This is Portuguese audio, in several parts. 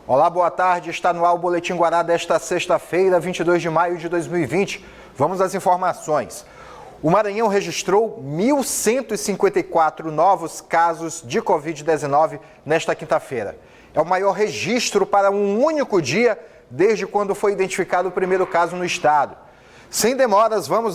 Olá, boa tarde. Está no ar o Boletim Guará desta sexta-feira, 22 de maio de 2020. Vamos às informações. O Maranhão registrou 1.154 novos casos de Covid-19 nesta quinta-feira. É o maior registro para um único dia desde quando foi identificado o primeiro caso no estado. Sem demoras, vamos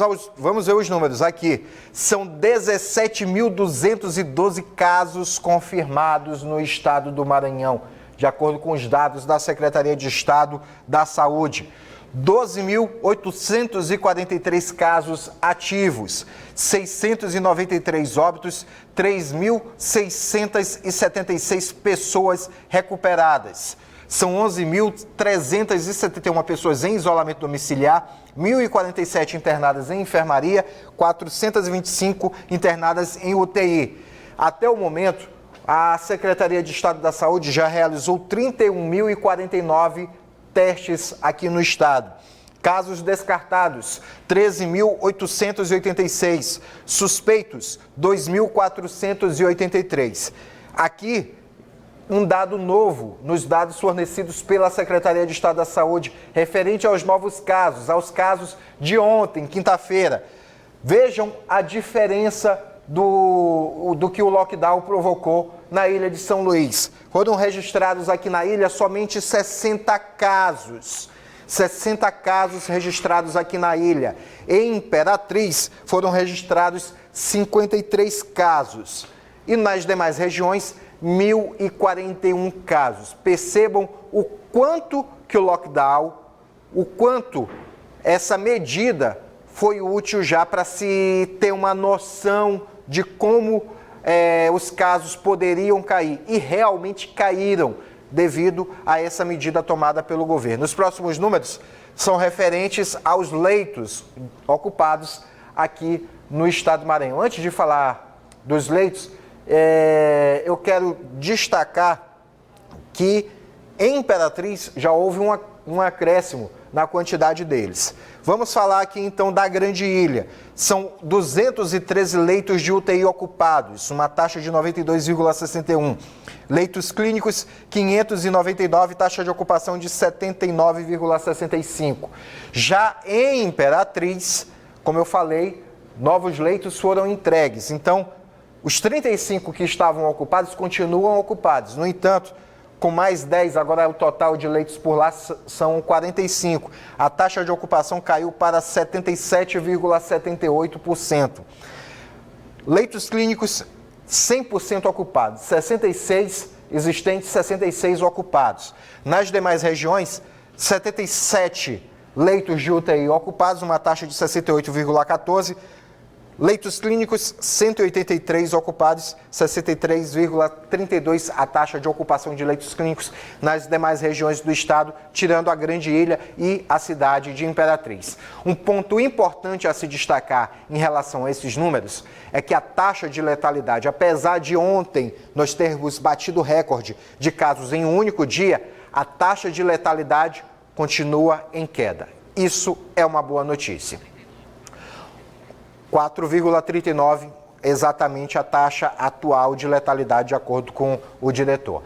ver os números aqui. São 17.212 casos confirmados no estado do Maranhão, de acordo com os dados da Secretaria de Estado da Saúde. 12.843 casos ativos, 693 óbitos, 3.676 pessoas recuperadas. São 11.371 pessoas em isolamento domiciliar, 1.047 internadas em enfermaria, 425 internadas em UTI. Até o momento, a Secretaria de Estado da Saúde já realizou 31.049 testes aqui no estado. Casos descartados, 13.886. Suspeitos, 2.483. Aqui, um dado novo nos dados fornecidos pela Secretaria de Estado da Saúde, referente aos novos casos, aos casos de ontem, quinta-feira. Vejam a diferença do que o lockdown provocou na ilha de São Luís. Foram registrados aqui na ilha somente 60 casos. 60 casos registrados aqui na ilha. Em Imperatriz foram registrados 53 casos. E nas demais regiões, 1.041 casos. Percebam o quanto que o lockdown, o quanto essa medida foi útil já para se ter uma noção de como os casos poderiam cair. E realmente caíram devido a essa medida tomada pelo governo. Os próximos números são referentes aos leitos ocupados aqui no estado do Maranhão. Antes de falar dos leitos, eu quero destacar que em Imperatriz já houve um acréscimo na quantidade deles. Vamos falar aqui então da Grande Ilha. São 213 leitos de UTI ocupados, uma taxa de 92,61. Leitos clínicos, 599, taxa de ocupação de 79,65. Já em Imperatriz, como eu falei, novos leitos foram entregues. Então, os 35 que estavam ocupados continuam ocupados. No entanto, com mais 10, agora o total de leitos por lá são 45. A taxa de ocupação caiu para 77,78%. Leitos clínicos 100% ocupados, 66 existentes, 66 ocupados. Nas demais regiões, 77 leitos de UTI ocupados, uma taxa de 68,14%. Leitos clínicos, 183 ocupados, 63,32 a taxa de ocupação de leitos clínicos nas demais regiões do estado, tirando a Grande Ilha e a cidade de Imperatriz. Um ponto importante a se destacar em relação a esses números é que a taxa de letalidade, apesar de ontem nós termos batido recorde de casos em um único dia, a taxa de letalidade continua em queda. Isso é uma boa notícia. 4,39 exatamente a taxa atual de letalidade, de acordo com o diretor.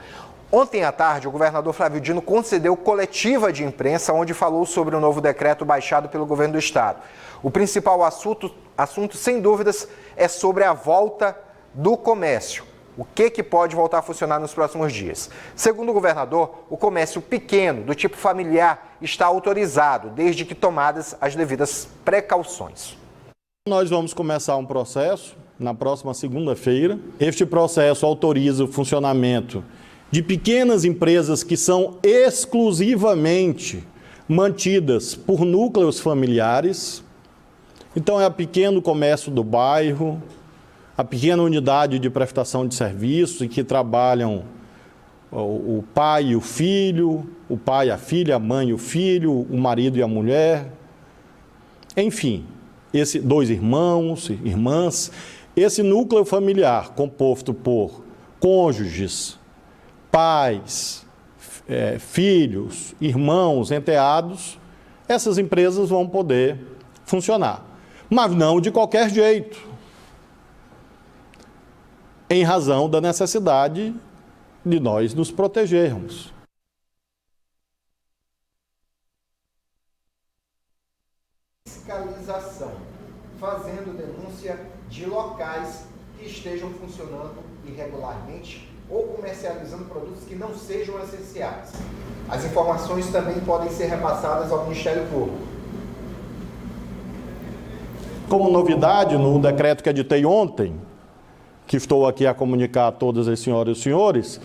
Ontem à tarde, o governador Flávio Dino concedeu coletiva de imprensa, onde falou sobre o novo decreto baixado pelo governo do estado. O principal assunto, sem dúvidas, é sobre a volta do comércio. O que pode voltar a funcionar nos próximos dias? Segundo o governador, o comércio pequeno, do tipo familiar, está autorizado, desde que tomadas as devidas precauções. Nós vamos começar um processo na próxima segunda-feira. Este processo autoriza o funcionamento de pequenas empresas que são exclusivamente mantidas por núcleos familiares. Então, é o pequeno comércio do bairro, a pequena unidade de prestação de serviços em que trabalham o pai e o filho, o pai e a filha, a mãe e o filho, o marido e a mulher, enfim. Dois irmãos, irmãs, esse núcleo familiar composto por cônjuges, pais, filhos, irmãos, enteados, essas empresas vão poder funcionar. Mas não de qualquer jeito, em razão da necessidade de nós nos protegermos. fiscalização, fazendo denúncia de locais que estejam funcionando irregularmente ou comercializando produtos que não sejam essenciais. As informações também podem ser repassadas ao Ministério Público. Como novidade, no decreto que editei ontem, que estou aqui a comunicar a todas as senhoras e os senhores,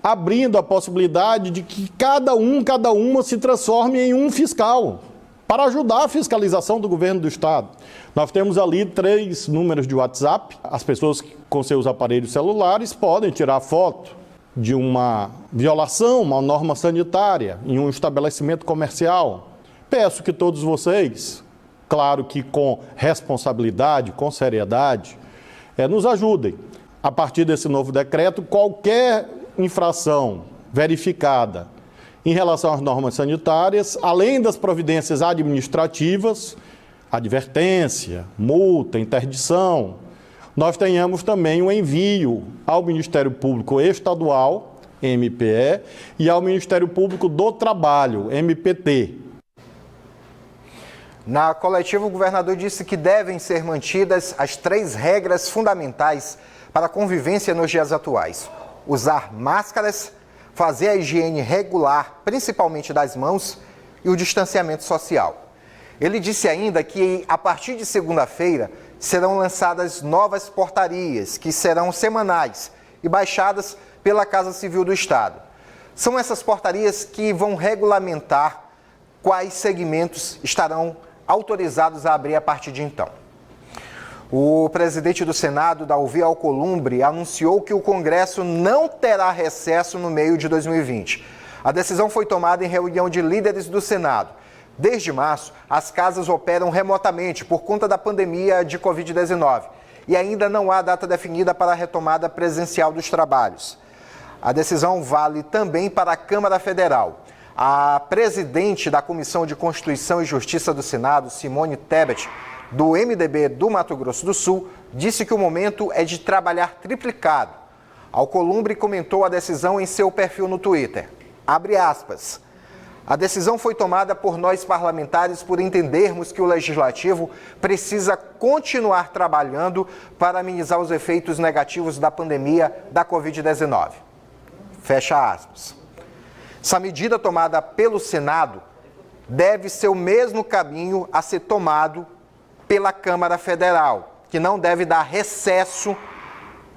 abrindo a possibilidade de que cada uma se transforme em um fiscal, para ajudar a fiscalização do governo do Estado. Nós temos ali 3 números de WhatsApp. As pessoas com seus aparelhos celulares podem tirar foto de uma violação, uma norma sanitária em um estabelecimento comercial. Peço que todos vocês, claro que com responsabilidade, com seriedade, nos ajudem. A partir desse novo decreto, qualquer infração verificada em relação às normas sanitárias, além das providências administrativas, advertência, multa, interdição, nós tenhamos também um envio ao Ministério Público Estadual, MPE, e ao Ministério Público do Trabalho, MPT. Na coletiva, o governador disse que devem ser mantidas as 3 regras fundamentais para a convivência nos dias atuais: usar máscaras, fazer a higiene regular, principalmente das mãos, e o distanciamento social. Ele disse ainda que, a partir de segunda-feira, serão lançadas novas portarias, que serão semanais e baixadas pela Casa Civil do Estado. São essas portarias que vão regulamentar quais segmentos estarão autorizados a abrir a partir de então. O presidente do Senado, Davi Alcolumbre, anunciou que o Congresso não terá recesso no meio de 2020. A decisão foi tomada em reunião de líderes do Senado. Desde março, as casas operam remotamente por conta da pandemia de Covid-19 e ainda não há data definida para a retomada presencial dos trabalhos. A decisão vale também para a Câmara Federal. A presidente da Comissão de Constituição e Justiça do Senado, Simone Tebet, do MDB do Mato Grosso do Sul, disse que o momento é de trabalhar triplicado. Alcolumbre comentou a decisão em seu perfil no Twitter. Abre aspas. A decisão foi tomada por nós parlamentares por entendermos que o Legislativo precisa continuar trabalhando para amenizar os efeitos negativos da pandemia da Covid-19. Fecha aspas. Essa medida tomada pelo Senado deve ser o mesmo caminho a ser tomado pela Câmara Federal, que não deve dar recesso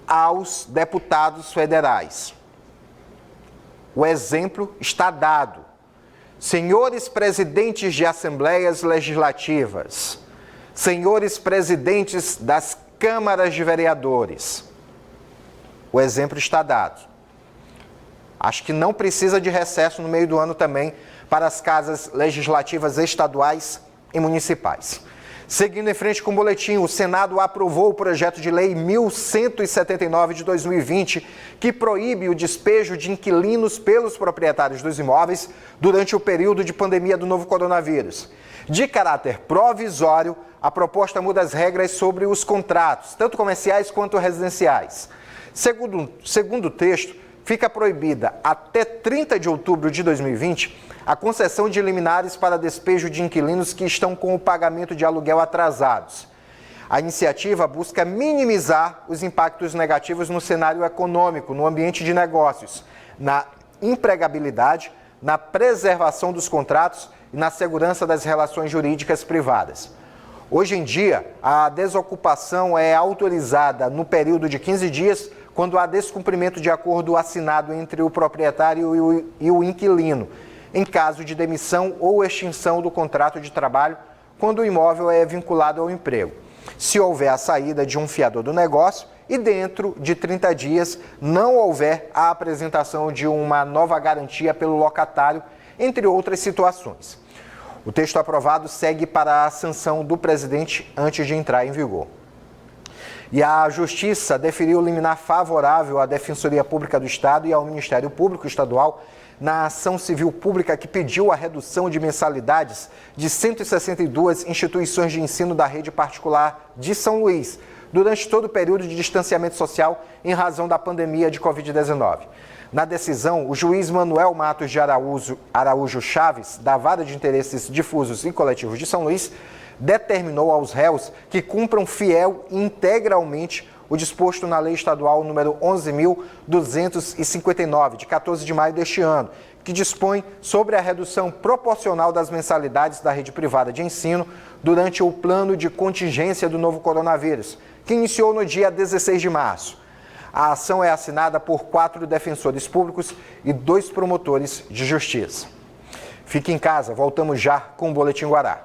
aos deputados federais. O exemplo está dado. Senhores presidentes de assembleias legislativas, senhores presidentes das câmaras de vereadores, o exemplo está dado. Acho que não precisa de recesso no meio do ano também para as casas legislativas estaduais e municipais. Seguindo em frente com o boletim, o Senado aprovou o projeto de lei 1179 de 2020, que proíbe o despejo de inquilinos pelos proprietários dos imóveis durante o período de pandemia do novo coronavírus. De caráter provisório, a proposta muda as regras sobre os contratos, tanto comerciais quanto residenciais. Segundo o texto, fica proibida até 30 de outubro de 2020 a concessão de liminares para despejo de inquilinos que estão com o pagamento de aluguel atrasados. A iniciativa busca minimizar os impactos negativos no cenário econômico, no ambiente de negócios, na empregabilidade, na preservação dos contratos e na segurança das relações jurídicas privadas. Hoje em dia, a desocupação é autorizada no período de 15 dias quando há descumprimento de acordo assinado entre o proprietário e o inquilino, em caso de demissão ou extinção do contrato de trabalho, quando o imóvel é vinculado ao emprego. Se houver a saída de um fiador do negócio e dentro de 30 dias não houver a apresentação de uma nova garantia pelo locatário, entre outras situações. O texto aprovado segue para a sanção do presidente antes de entrar em vigor. E a Justiça deferiu liminar favorável à Defensoria Pública do Estado e ao Ministério Público Estadual na ação civil pública que pediu a redução de mensalidades de 162 instituições de ensino da rede particular de São Luís, durante todo o período de distanciamento social em razão da pandemia de Covid-19. Na decisão, o juiz Manuel Matos de Araújo Chaves, da Vara de Interesses Difusos e Coletivos de São Luís, determinou aos réus que cumpram fiel e integralmente o disposto na Lei Estadual número 11.259, de 14 de maio deste ano, que dispõe sobre a redução proporcional das mensalidades da rede privada de ensino durante o plano de contingência do novo coronavírus, que iniciou no dia 16 de março. A ação é assinada por 4 defensores públicos e 2 promotores de justiça. Fique em casa, voltamos já com o Boletim Guará.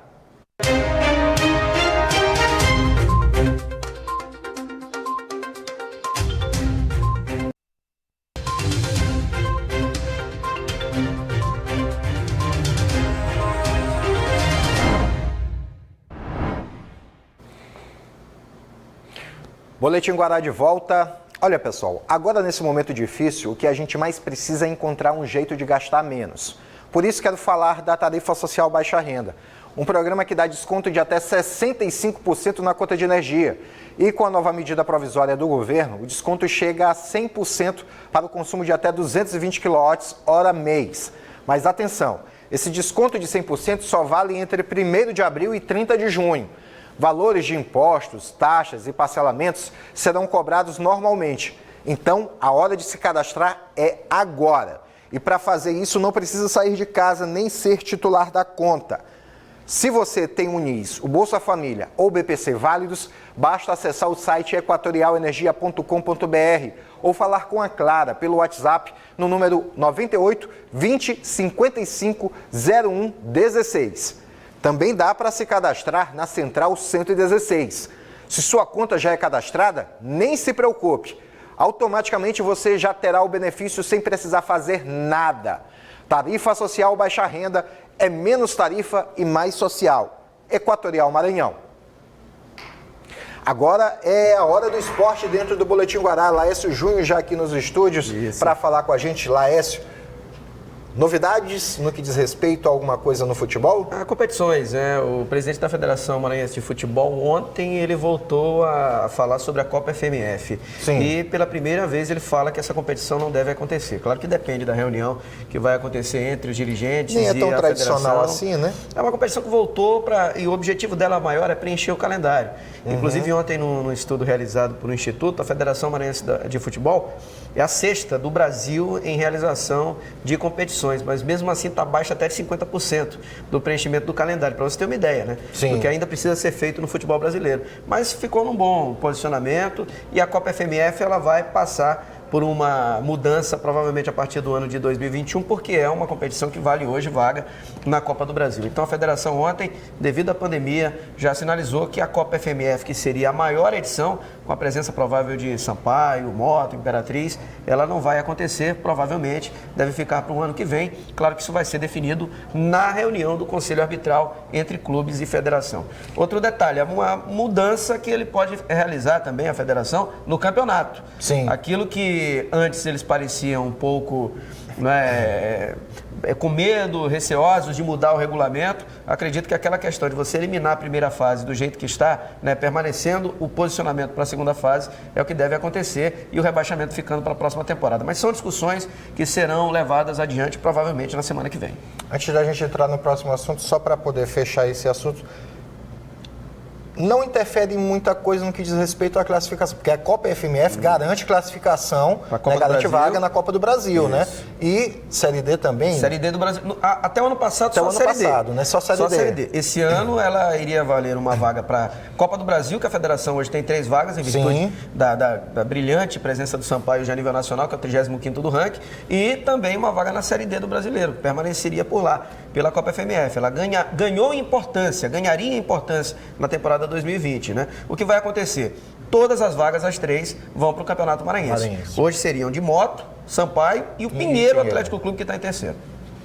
Boletim Guará de volta. Olha, pessoal, agora nesse momento difícil, o que a gente mais precisa é encontrar um jeito de gastar menos. Por isso quero falar da Tarifa Social Baixa Renda, um programa que dá desconto de até 65% na conta de energia. E com a nova medida provisória do governo, o desconto chega a 100% para o consumo de até 220 kWh mês. Mas atenção, esse desconto de 100% só vale entre 1º de abril e 30 de junho. Valores de impostos, taxas e parcelamentos serão cobrados normalmente. Então, a hora de se cadastrar é agora. E para fazer isso, não precisa sair de casa nem ser titular da conta. Se você tem o NIS, o Bolsa Família ou o BPC válidos, basta acessar o site equatorialenergia.com.br ou falar com a Clara pelo WhatsApp no número 98 20 55 01 16. Também dá para se cadastrar na Central 116. Se sua conta já é cadastrada, nem se preocupe. Automaticamente você já terá o benefício sem precisar fazer nada. Tarifa Social Baixa Renda é menos tarifa e mais social. Equatorial Maranhão. Agora é a hora do esporte dentro do Boletim Guará. Laércio Júnior já aqui nos estúdios para falar com a gente. Laércio, novidades no que diz respeito a alguma coisa no futebol? Competições, né? O presidente da Federação Maranhense de Futebol, ontem, ele voltou a falar sobre a Copa FMF. Sim. E pela primeira vez ele fala que essa competição não deve acontecer. Claro que depende da reunião que vai acontecer entre os dirigentes e a federação. Nem é tão tradicional assim, né? É uma competição que voltou e o objetivo dela maior é preencher o calendário. Inclusive, ontem, no estudo realizado por um instituto, a Federação Maranhense de Futebol é a 6ª do Brasil em realização de competições, mas mesmo assim está abaixo até de 50% do preenchimento do calendário, para você ter uma ideia, né? Sim. Do que ainda precisa ser feito no futebol brasileiro. Mas ficou num bom posicionamento e a Copa FMF ela vai passar por uma mudança, provavelmente a partir do ano de 2021, porque é uma competição que vale hoje vaga na Copa do Brasil. Então a federação ontem, devido à pandemia, já sinalizou que a Copa FMF, que seria a maior edição, com a presença provável de Sampaio, Moto, Imperatriz, ela não vai acontecer, provavelmente deve ficar para o ano que vem. Claro que isso vai ser definido na reunião do Conselho Arbitral entre clubes e federação. Outro detalhe, é uma mudança que ele pode realizar também, a federação, no campeonato. Sim. Aquilo que antes eles pareciam um pouco, né, com medo, receosos de mudar o regulamento, acredito que aquela questão de você eliminar a primeira fase do jeito que está, né, permanecendo o posicionamento para a segunda fase, é o que deve acontecer e o rebaixamento ficando para a próxima temporada. Mas são discussões que serão levadas adiante provavelmente na semana que vem. Antes da gente entrar no próximo assunto, só para poder fechar esse assunto, não interfere em muita coisa no que diz respeito à classificação, porque a Copa FMF garante classificação, né, garante vaga na Copa do Brasil, né? E Série D também? Série D do Brasil. Até o ano passado, até só o ano Série passado, D. né? Só Série D. Esse ano ela iria valer uma vaga para Copa do Brasil, que a federação hoje tem 3 vagas, em virtude da brilhante presença do Sampaio já a nível nacional, que é o 35º do ranking, e também uma vaga na Série D do Brasileiro, que permaneceria por lá, pela Copa FMF. Ela ganhou importância, ganharia importância na temporada 2020, né? O que vai acontecer? Todas as vagas, as 3, vão para o Campeonato Maranhense. Hoje seriam de Moto, Sampaio e o Pinheiro Atlético Clube, que está em terceiro.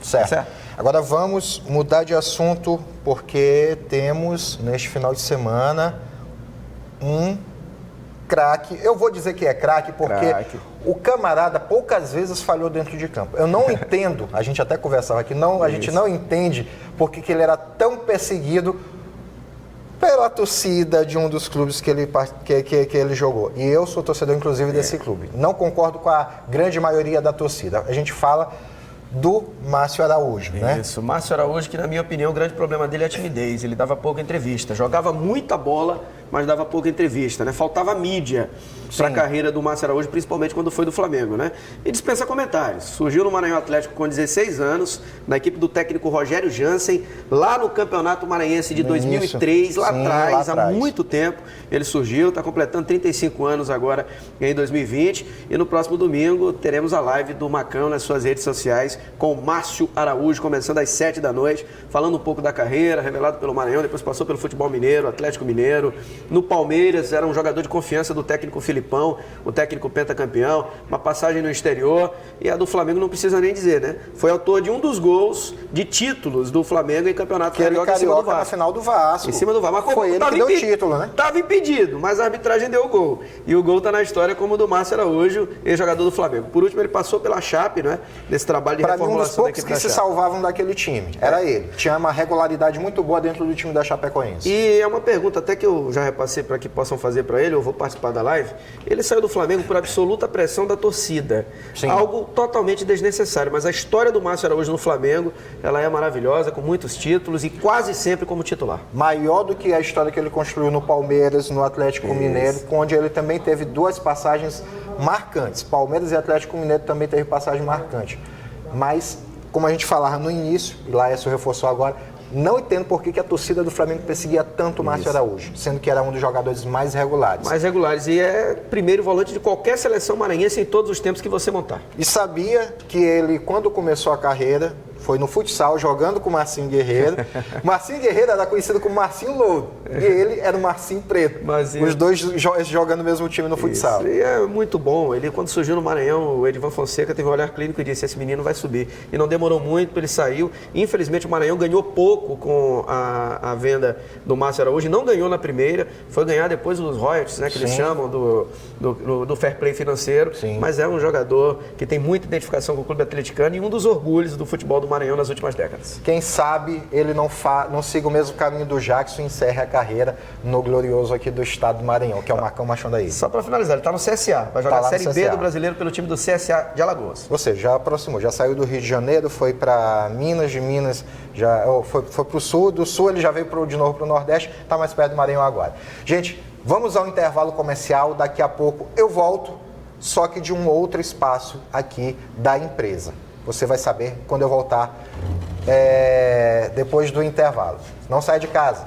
Certo. Agora vamos mudar de assunto, porque temos, neste final de semana, um craque. Eu vou dizer que é craque, porque o camarada poucas vezes falhou dentro de campo. Eu não entendo, a gente até conversava aqui, a gente não entende por que ele era tão perseguido pela torcida de um dos clubes que ele jogou. E eu sou torcedor, inclusive, desse clube. Não concordo com a grande maioria da torcida. A gente fala do Márcio Araújo, né? Isso, Márcio Araújo, que na minha opinião o grande problema dele é a timidez, ele dava pouca entrevista, jogava muita bola, mas dava pouca entrevista, né? Faltava mídia para a carreira do Márcio Araújo, principalmente quando foi do Flamengo, né? E dispensa comentários. Surgiu no Maranhão Atlético com 16 anos, na equipe do técnico Rogério Jansen, lá no Campeonato Maranhense de 2003, lá atrás, há muito tempo. Ele surgiu, está completando 35 anos agora em 2020. E no próximo domingo teremos a live do Macão nas suas redes sociais com o Márcio Araújo, começando às 7 da noite, falando um pouco da carreira, revelado pelo Maranhão, depois passou pelo futebol mineiro, Atlético Mineiro. No Palmeiras, era um jogador de confiança do técnico Filipão, o técnico pentacampeão, uma passagem no exterior. E a do Flamengo não precisa nem dizer, né? Foi autor de um dos gols de títulos do Flamengo em Campeonato Carioca em cima do Vasco. Na final do Vasco. Em cima do Vasco. Mas foi ele que deu o título, né? Estava impedido, mas a arbitragem deu o gol. E o gol está na história como o do Márcio Araújo, ex-jogador do Flamengo. Por último, ele passou pela Chape, né? Nesse trabalho de reformulação da equipe da Chape. Um dos poucos que se salvavam daquele time. Era ele. Tinha uma regularidade muito boa dentro do time da Chapecoense. E é uma pergunta até que eu já repassei para que possam fazer para ele, eu vou participar da live. Ele saiu do Flamengo por absoluta pressão da torcida. Sim. Algo totalmente desnecessário, mas a história do Márcio Araújo no Flamengo, ela é maravilhosa, com muitos títulos e quase sempre como titular. Maior do que a história que ele construiu no Palmeiras, no Atlético Mineiro, onde ele também teve duas passagens marcantes. Palmeiras e Atlético Mineiro também teve passagem marcante. Mas, como a gente falava no início, e lá isso reforçou agora, não entendo por que a torcida do Flamengo perseguia tanto o Márcio Araújo, sendo que era um dos jogadores mais regulares. Mais regulares, e é primeiro volante de qualquer seleção maranhense em todos os tempos que você montar. E sabia que ele, quando começou a carreira, foi no futsal, jogando com o Marcinho Guerreiro. Marcinho Guerreiro era conhecido como Marcinho Louro, e ele era o Marcinho Preto. Os dois jogando o mesmo time no futsal. Isso, e é muito bom. Ele, quando surgiu no Maranhão, o Edivan Fonseca teve um olhar clínico e disse: esse menino vai subir. E não demorou muito, ele saiu. Infelizmente, o Maranhão ganhou pouco com a venda do Márcio Araújo. Não ganhou na primeira, foi ganhar depois os royalties, né, que eles chamam do fair play financeiro. Sim. Mas é um jogador que tem muita identificação com o clube atleticano e um dos orgulhos do futebol do Maranhão nas últimas décadas. Quem sabe ele não siga o mesmo caminho do Jackson e encerre a carreira no glorioso aqui do estado do Maranhão, que é o Marcão Machondaí. Só para finalizar, ele está no CSA, vai jogar a Série B do Brasileiro pelo time do CSA de Alagoas. Ou seja, já aproximou, já saiu do Rio de Janeiro, foi para Minas, de Minas já foi para o Sul, do Sul ele já veio de novo para o Nordeste, está mais perto do Maranhão agora. Gente, vamos ao intervalo comercial, daqui a pouco eu volto, só que de um outro espaço aqui da empresa. Você vai saber quando eu voltar depois do intervalo. Não sai de casa.